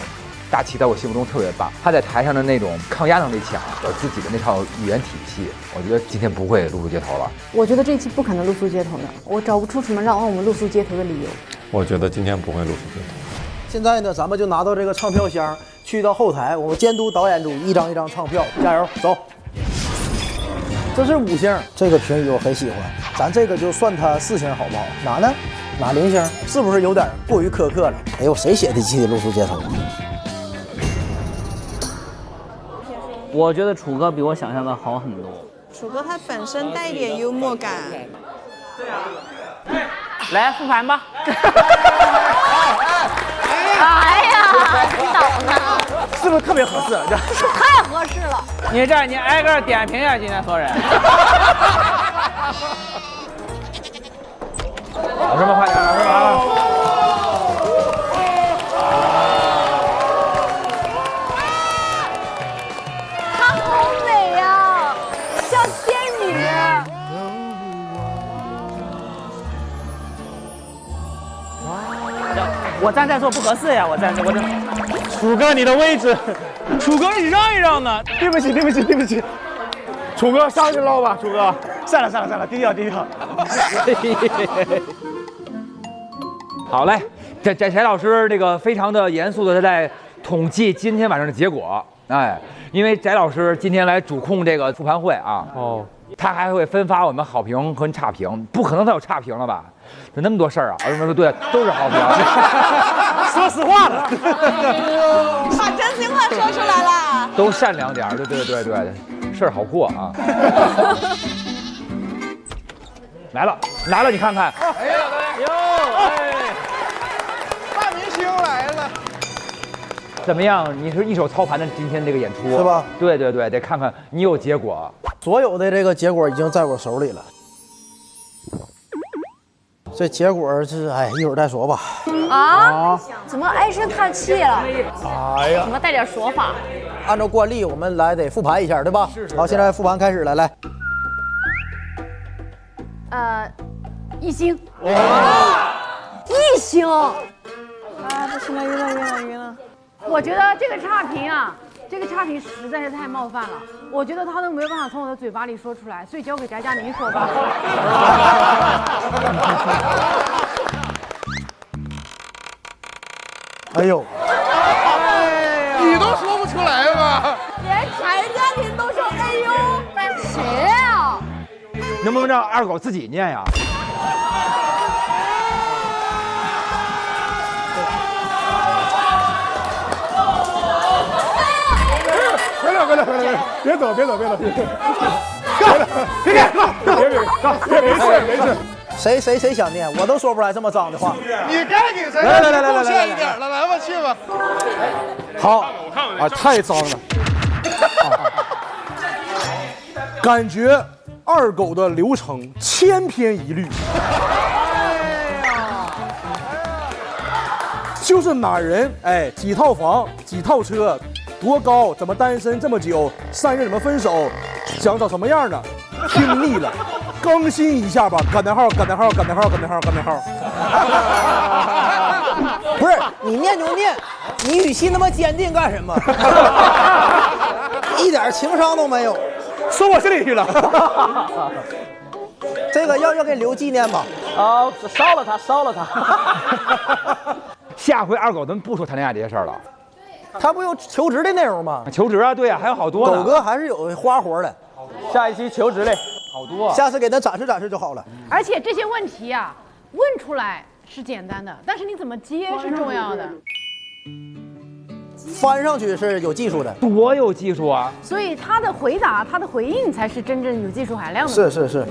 大齐在我心目中特别棒，他在台上的那种抗压能力强，有自己的那套语言体系，我觉得今天不会露宿街头了。我觉得这一期不可能露宿街头的，我找不出什么让我们露宿街头的理由。我觉得今天不会露宿街头。现在呢，咱们就拿到这个唱票箱，去到后台，我监督导演组一张一张唱票，加油，走。这是5星，这个评语我很喜欢，咱这个就算他4星好不好？哪呢？哪0星？是不是有点过于苛刻了？哎呦，谁写的集体露宿街头？我觉得楚哥比我想象的好很多。楚哥他本身带一点幽默感。对啊。来复盘吧。哎呀，你倒呢？是不是特别合适？太合适了。你这样，你挨个点评一下今天所有人。老师们快点，老师们来了。她好美呀，像仙女。我站在这不合适呀，我站。楚哥，你的位置，楚哥你让一让呢？对不起，楚哥上去捞吧，楚哥。算了，低调。好嘞，翟老师这个非常的严肃的在统计今天晚上的结果，哎，因为翟老师今天来主控这个复盘会啊，哦，他还会分发我们好评和差评，不可能再有差评了吧？有那么多事儿啊！儿子们说对，都是好评。说实话了，把真心话说出来了。都善良点儿，对，事儿好过啊。来了，你看看。哎呀，大明星来了。怎么样？你是一手操盘的今天这个演出是吧？对，得看看你有结果。所有的这个结果已经在我手里了。这结果是一会儿再说吧。啊？怎么唉声叹气了？哎呀，怎么带点说法？按照惯例，我们来得复盘一下，对吧？好，现在复盘开始了，来。1星。1星。啊，不行了，晕了。我觉得这个差评啊，这个差评实在是太冒犯了，我觉得他都没有办法从我的嘴巴里说出来，所以交给翟佳宁说吧。哎呦，你都说不出来吗？连翟佳宁都说哎呦，谁呀？能不能让二狗自己念呀？回来，别走，别，没事。谁想念？我都说不出来这么脏的话。你该给谁贡献一点了，来吧，去吧。好啊，太脏了。感觉二狗的流程千篇一律。就是哪人几套房几套车，多高，怎么单身这么久，3人怎么分手，想找什么样的，听腻了，更新一下吧，感叹号。不是你念就念，你语气那么坚定干什么？一点情商都没有，说我心里去了。这个要给留纪念吧？啊，烧了他。下回二狗咱们不说谈恋爱这些事儿了。他不有求职的内容吗？求职啊，对呀，还有好多呢。狗哥还是有花活的，下一期求职类好多，下次给他展示就好了。而且这些问题啊，问出来是简单的，但是你怎么接是重要的。翻上去是有技术的，多有技术啊！所以他的回答、他的回应才是真正有技术含量的。是，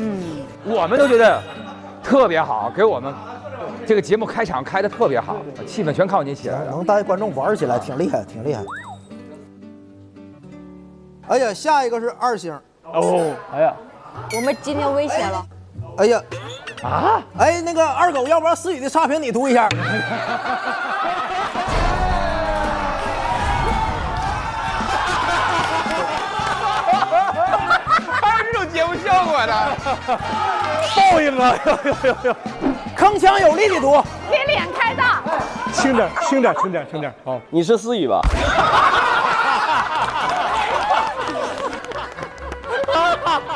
我们都觉得特别好，给我们这个节目开场开的特别好，气氛全靠你起来了，能带观众玩起来，挺厉害。哎呀，下一个是2星。哦，哎呀，我们今天危险了。哎呀，啊，哎，那个二狗，要不然思雨的差评你读一下。节目效果的报应啊！铿锵有力的读，给脸开大，轻点。好，你是思雨吧？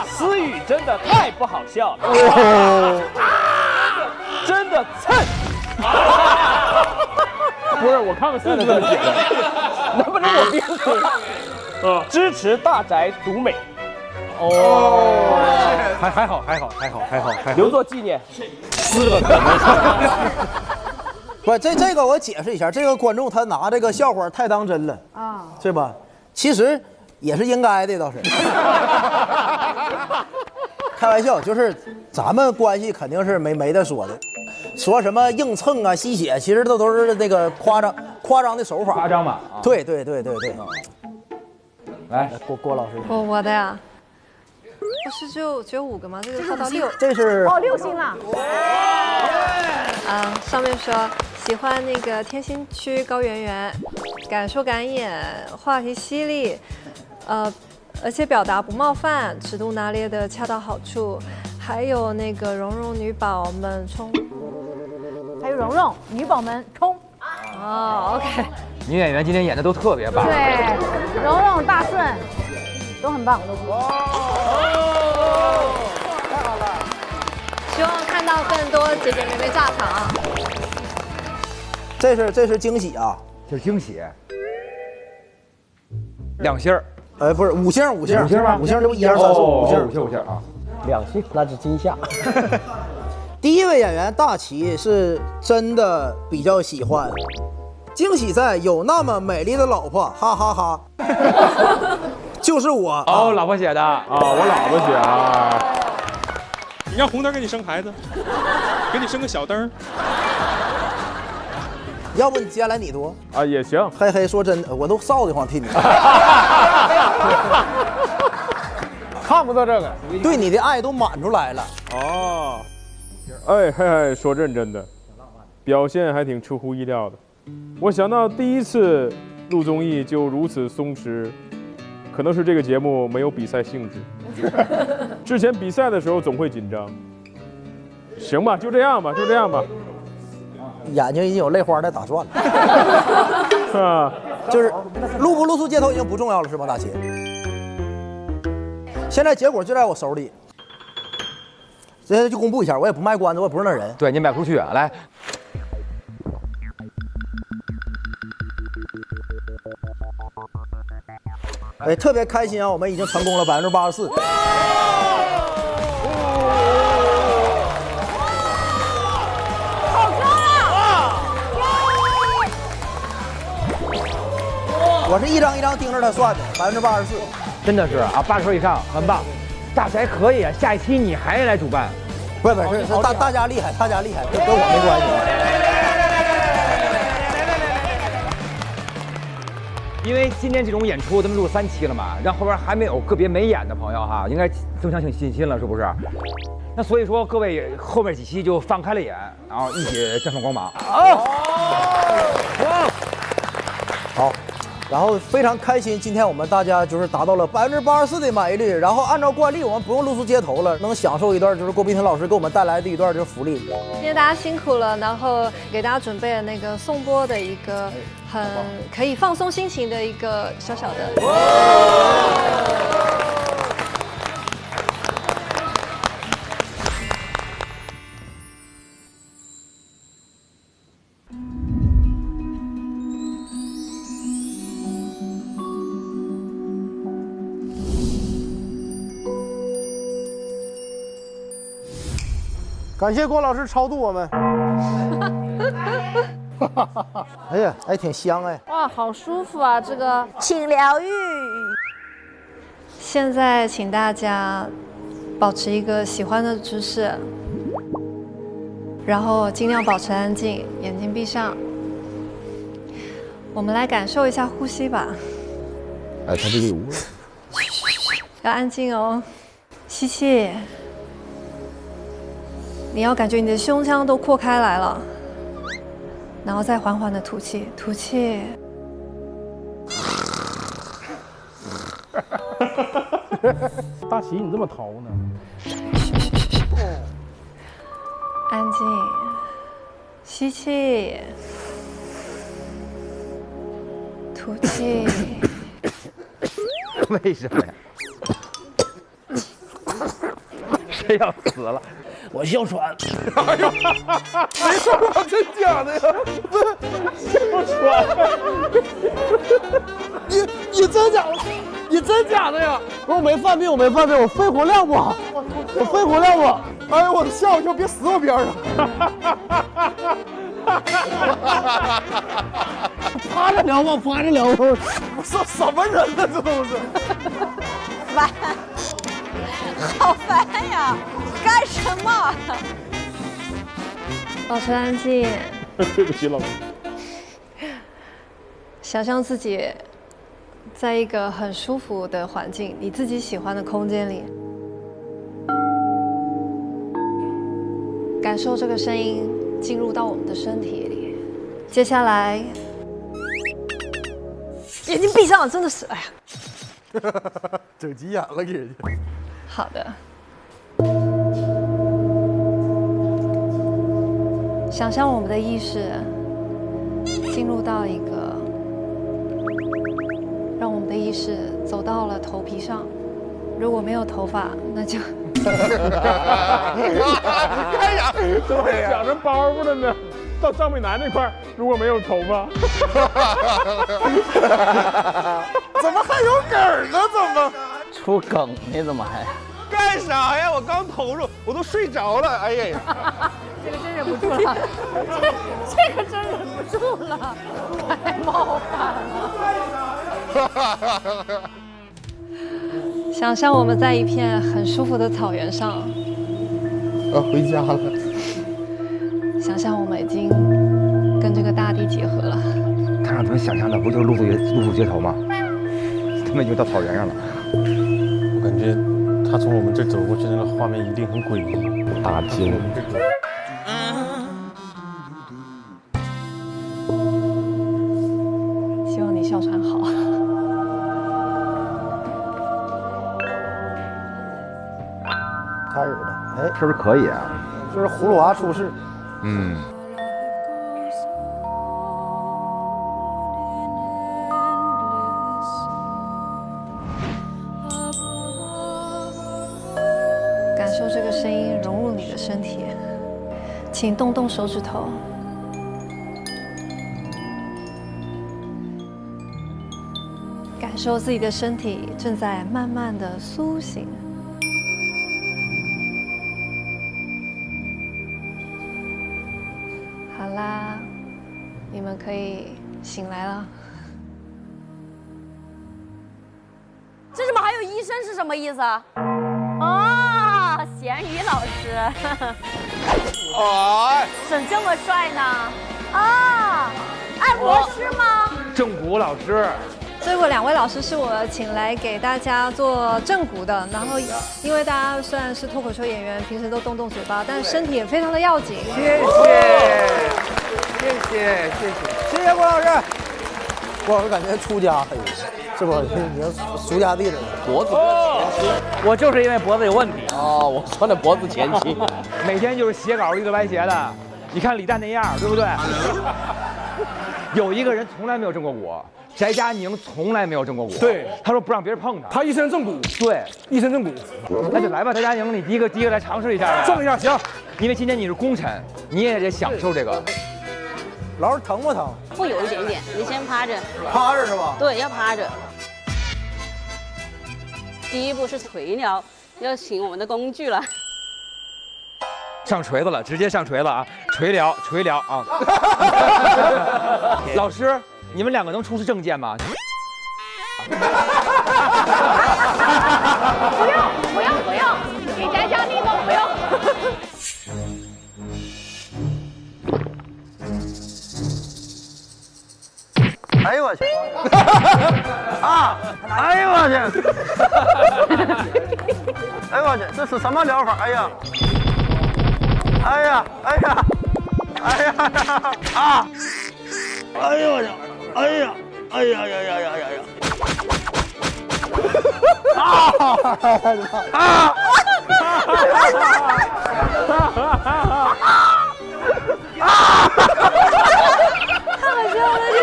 思雨真的太不好笑了，真的蹭。不是，我看看是不是这么写的，能不能我编出？支持大宅独美。还好，留作纪念。撕了不，这个我解释一下，这个观众他拿这个笑话太当真了啊，对吧？其实也是应该的，倒是。开玩笑，就是咱们关系肯定是没得说的，说什么硬蹭啊、吸血，其实都是那个夸张的手法。夸张嘛？对。来，郭老师。我的呀。不是只有5个吗？这个跳到6，这是6星了。上面说喜欢那个天心区高圆圆，敢说敢演，话题犀利，而且表达不冒犯，尺度拿捏的恰到好处，还有那个蓉蓉女宝们冲，还有蓉蓉女宝们冲。哦 ，OK。女演员今天演的都特别棒。对，蓉蓉、大顺都很棒。太好了！希望看到更多姐姐妹妹炸场。这是惊喜啊！这是惊喜。2星。不是5星，5星吗？5星这不1、2、3、4、5星啊！2星那是惊吓。第一位演员大齐是真的比较喜欢，惊喜在有那么美丽的老婆，哈哈哈。就是我哦，老婆写的啊，我老婆写啊。你让红灯给你生孩子，给你生个小灯。要不你接下来你读啊也行。嘿嘿，说真的，我都臊得慌替你。看不到这个，对你的爱都满出来了。哦，哎嘿嘿，说认真的，表现还挺出乎意料的。我想到第一次录综艺就如此松弛，可能是这个节目没有比赛性质。之前比赛的时候总会紧张。行吧，就这样吧。眼睛已经有泪花在打转了。就是露不露宿街头已经不重要了，是吧，大齐？现在结果就在我手里，现在就公布一下，我也不卖关子，我也不是那人。对你卖不出去啊，来。哎，特别开心啊！我们已经成功了84%。好高啊！我是一张一张盯着他算的，84%。真的是啊，80分以上，很棒。大齐还可以啊，下一期你还来主办？不是，大家厉害，大家厉害，跟我没关系。因为今天这种演出咱们录3期了嘛，让后边还没有个别没演的朋友哈，应该增强信心了，是不是？那所以说各位后面几期就放开了眼，然后一起绽放光芒。好，然后非常开心，今天我们大家就是达到了84%的满意率，然后按照惯例，我们不用露宿街头了，能享受一段就是郭碧婷老师给我们带来的一段就是福利。今天大家辛苦了，然后给大家准备了那个颂钵的一个很可以放松心情的一个小小的。感谢郭老师超度我们。哎呀，还挺香哎！哇，好舒服啊，这个请疗愈。现在请大家保持一个喜欢的姿势，然后尽量保持安静，眼睛闭上。我们来感受一下呼吸吧。哎，他这个有味。要安静哦，吸气。你要感觉你的胸腔都扩开来了，然后再缓缓的吐气，吐气。大齐，你这么淘呢？安静，吸气，吐气。为什么呀？谁要死了？我哮喘。哎呦，没说过真假的呀？哮喘。你真假的？你真假的呀？我没犯病，我没犯病，我肺活量不好，我肺活量不好。哎呦，我吓我一跳，别死我边上。趴着聊吧，趴着聊吧。什么人呢？这都是。烦，好烦呀！干什么？保持安静。对不起，老师。想象自己在一个很舒服的环境，你自己喜欢的空间里，感受这个声音进入到我们的身体里。接下来，眼睛闭上，真的是，哎呀，整急眼了给人家。好的。想象我们的意识进入到一个，让我们的意识走到了头皮上。如果没有头发，那就哎呀，这还想着包袱了呢。到张美楠那块儿，如果没有头发，怎么还有梗呢？怎么出梗呢？怎么还？干啥呀？我刚投入，我都睡着了。哎呀，这个真忍不住了，这个真忍不住了，太冒犯了。想象我们在一片很舒服的草原上。回家了。想象我们已经跟这个大地结合了。他让咱们想象的不就是露宿街头吗？他们已经到草原上了。我感觉他从我们这走过去，那个画面一定很诡异，大惊。希望你哮喘好。开始了，哎，是不是可以啊？就是葫芦娃出世。嗯。这个声音融入你的身体，请动动手指头。感受自己的身体正在慢慢的苏醒。好啦，你们可以醒来了。这怎么还有医生是什么意思啊？哦，咸鱼老师，哎，怎么这么帅呢？啊，按摩师吗？正骨老师。这2位老师是我请来给大家做正骨的，然后因为大家虽然是脱口秀演员，平时都动动嘴巴，但是身体也非常的要紧。谢谢郭老师。郭老师感觉出家黑，是不？你要苏家地的脖子前倾，我就是因为脖子有问题哦，我穿的脖子前倾，每天就是写稿一个歪斜的。你看李诞那样，对不对？有一个人从来没有正过骨。翟佳宁从来没有正过骨，对，他说不让别人碰他，他一身正骨，对，一身正骨，那就来吧，翟佳宁，你第一个来尝试一下呗，正一下行，因为今天你是功臣，你也得享受这个。老师疼不疼？会有一点点，你先趴着，趴着是吧？对，要趴着。第一步是垂疗，要请我们的工具了。上锤子了，直接上锤子啊！垂疗啊！老师。你们2个能出示证件吗？不用，给翟佳宁都不用。哎呦我去！啊！哎呦我去！哎呦我去！这是什么疗法？哎呀！哎呀！哎呀！哎呀！啊！哎呦我去！哎呀！哎呀呀呀呀呀呀！啊！啊！太好笑了，这。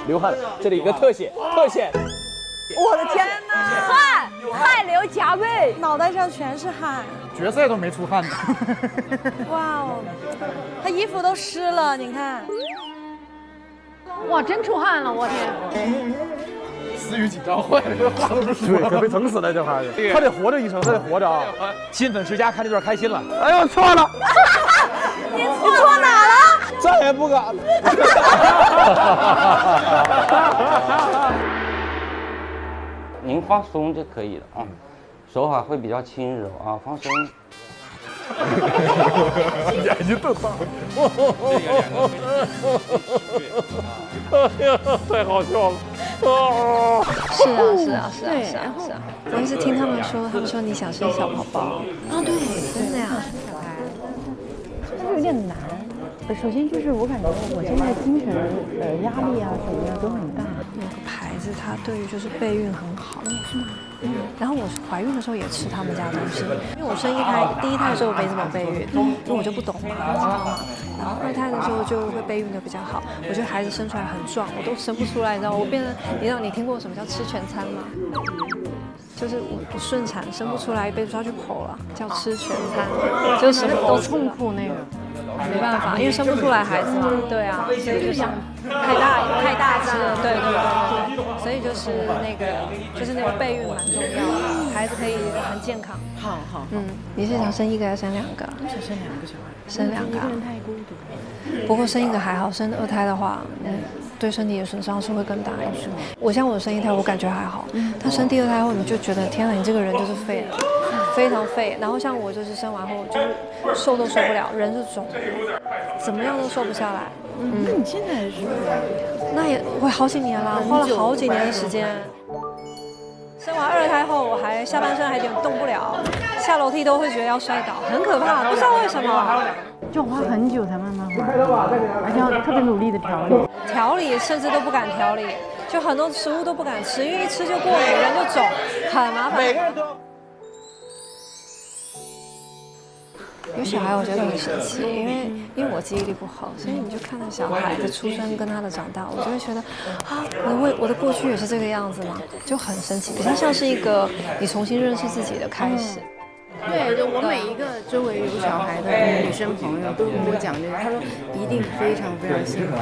流汗了，这里有个特写，特写。我的天哪！汗流浃背，脑袋上全是汗。决赛都没出汗呢。哇哦，他衣服都湿了，你看。哇，真出汗了，我天！思雨紧张坏了，这话都不说了，可被整死了这孩子。他得活着一生，他得活着啊！新粉世家看这段开心了。哎呦，错了！你错哪了？再也不敢了。您放松就可以了啊，手法会比较轻柔啊，放松。眼睛瞪大，哎呀，太好笑了！是啊。我也是听他们说你想生小宝宝啊，对，真的呀，这个有点难。首先就是我感觉我现在精神压力啊什么的都很大。有个牌子它对于就是备孕很好，是吗？然后我怀孕的时候也吃他们家的东西，因为我生第一胎的时候没怎么备孕，因为我就不懂嘛，你知道吗？然后2胎的时候就会备孕的比较好。我觉得孩子生出来很壮，我都生不出来，你知道吗？我变得，你听过什么叫吃全餐吗？就是我顺产生不出来，一辈子就要去剖了，叫吃全餐，就是什么都痛苦那个。没办法，因为生不出来孩子嘛，对啊，所以就想太大只了，对，所以就是那个备孕蛮重要的，孩子可以很健康。好，你是想生1个还是生2个？我想生2个小孩。生2个，一个人太孤独。不过生1个还好，生2胎的话，对身体的损伤是会更大一点。我生1胎，我感觉还好，但生第2胎后，你就觉得天哪，你这个人就是废了。非常废，然后像我就是生完后就是瘦都瘦不了，人是肿的，怎么样都瘦不下来。那你现在是？那也我好几年了，花了好几年的时间。生完2胎后，我还下半身还有点动不了，下楼梯都会觉得要摔倒，很可怕，不知道为什么。就花很久才慢慢回来，而且要特别努力的调理，甚至都不敢调理，就很多食物都不敢吃，因为一吃就过敏，人就肿，很麻烦。每个人都。有小孩我觉得很神奇，因为我记忆力不好，所以你就看到小孩的出生跟他的长大，我就会觉得啊，我的过去也是这个样子吗？就很神奇，比较像是一个你重新认识自己的开始。对，就我每一个周围有小孩的女生朋友都跟我讲这个，她说一定非常非常辛苦，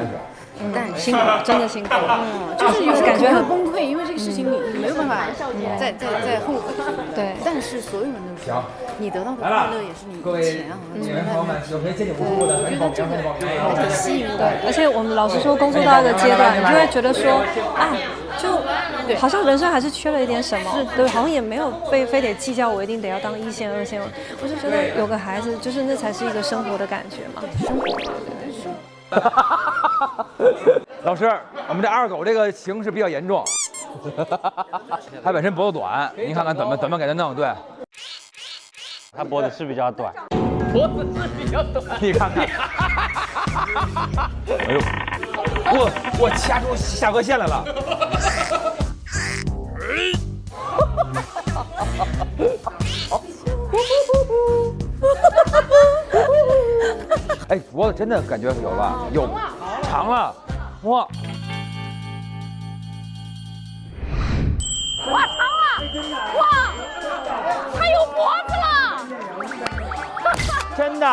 但辛苦真的辛苦，就是有感觉很崩溃，因为这个事情你没有办法再后悔。对，但是所有人都说，你得到的快乐也是你以前啊，从来没有。我觉得这个还挺吸引我。对，而且我们老实说，工作到一个阶段，你就会觉得说，啊，就好像人生还是缺了一点什么，对，好像也没有非得计较我一定得要当1线2线，我就觉得有个孩子，就是那才是一个生活的感觉嘛，生活。老师，我们这二狗这个形势比较严重，他本身脖子短，您看看怎么给他弄？对，他脖子是比较短，脖子是比较短，你看看，哎呦，我掐出下颌线来了。哎，脖子真的感觉有吧？有，长了，哇！哇，长了！哇，他有脖子了！真的，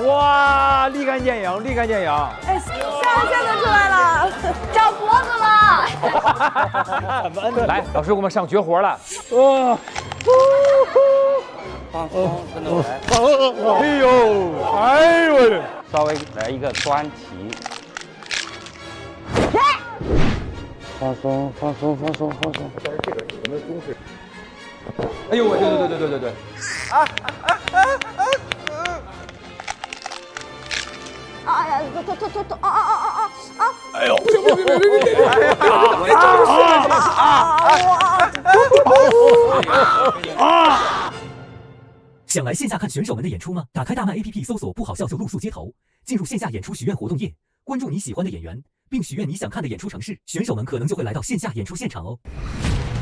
哇，立竿见影，立竿见影！哎，下颌线都出来了，长脖子了！来，老师，我们上绝活了！哇！放松，跟着我来。哎呦，哎呦我的！稍微来一个端齐。放松，放松，放松，放松。这个有没有中式？哎呦，对。哎呀，走！哎呦！想来线下看选手们的演出吗？打开大麦 APP 搜索“不好笑就露宿街头”，进入线下演出许愿活动页，关注你喜欢的演员，并许愿你想看的演出城市，选手们可能就会来到线下演出现场哦。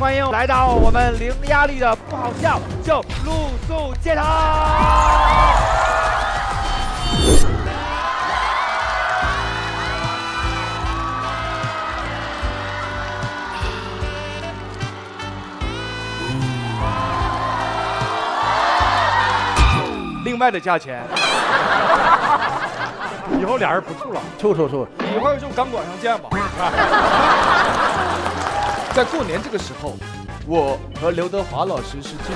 欢迎来到我们零压力的不好笑就露宿街头。另外的价钱，以后俩人不处了，处，一会儿就钢管上见吧。在过年这个时候，我和刘德华老师是经理。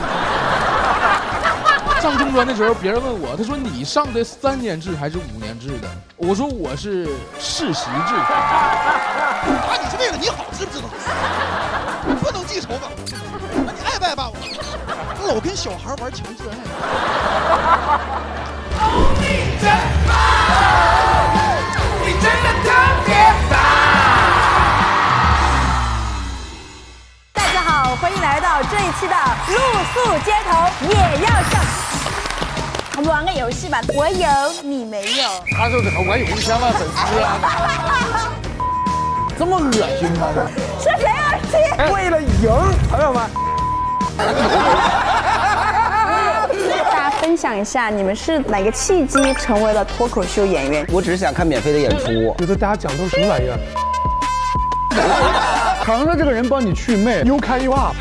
上中专的时候，别人问我，他说你上的3年制还是5年制的？我说我是世袭制。啊，你是为了你好，知不知道？你不能记仇吧？你爱不爱爸我？老跟小孩玩强制爱。你真棒，你真的特别棒。大家好，欢迎来到这一期的露宿街头也要上。我们玩个游戏吧，我有你没有。他说怎么我有1000万粉丝啊？这么恶心吗？是谁恶心？为了赢，朋友们。大家分享一下，你们是哪个契机成为了脱口秀演员？我只是想看免费的演出。觉得大家讲都什么玩意儿？扛着这个人帮你去魅 ，You can you up。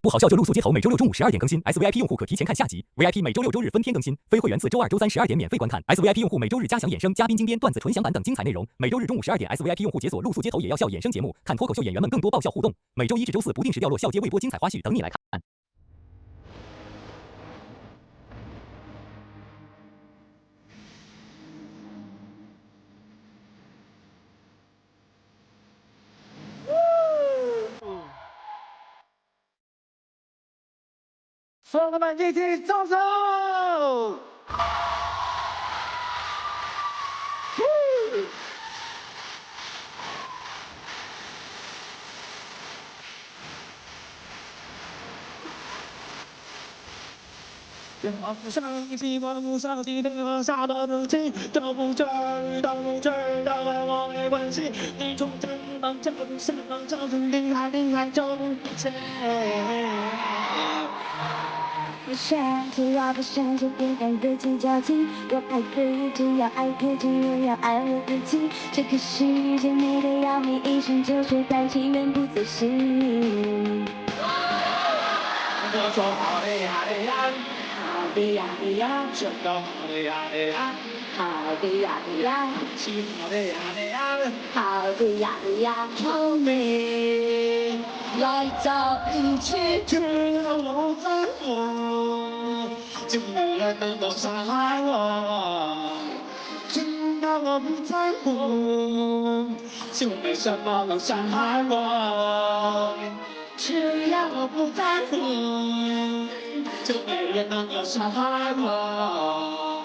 不好笑就露宿街头，每周6中午12点更新。SVIP 用户可提前看下集 ，VIP 每周6周日分天更新，非会员自周2周3 12点免费观看。SVIP 用户每周日加享衍生、嘉宾精编、段子纯享版等精彩内容。每周日中午12点 ，SVIP 用户解锁露宿街头也要笑衍生节目，看脱口秀演员们更多爆笑互动。每周1至周4不定时掉落笑街未播精彩花絮等你来看。所有的们一起走走。往上希望上帝的下的能进，到这儿到我没关系，你从这忙叫不上叫厉害就不见。不善，只要不善就别跟自己较劲。我爱自己，要爱自己，我要爱我自己。这个世界美得要命，一生就睡在情愿不自信。我说好的呀的呀，好的呀的呀，真的好的呀的呀，好的呀的呀，是好的呀的呀，好的呀的呀，聪明来找一切，只要我不在乎，就没人能够伤害我。只要我不在乎，就没什么能伤害我。只要我不在乎，就没人能够伤害我。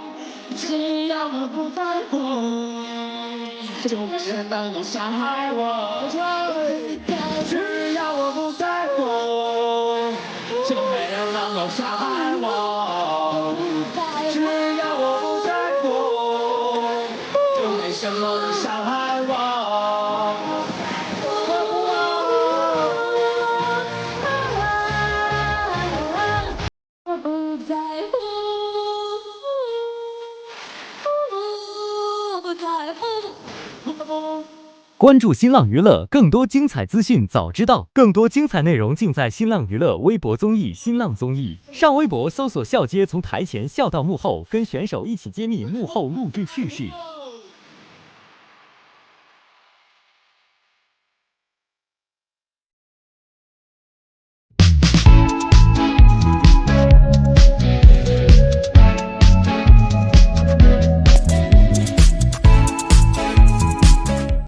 只要我不在乎，就没人能够伤害我。只要我不在乎，就没人能够伤害我。只要我不在乎，就没什么能伤害我。我不在乎，我不在乎。关注新浪娱乐，更多精彩资讯早知道，更多精彩内容尽在新浪娱乐微博综艺新浪综艺。上微博搜索笑街，从台前笑到幕后，跟选手一起揭秘幕后录制趣事。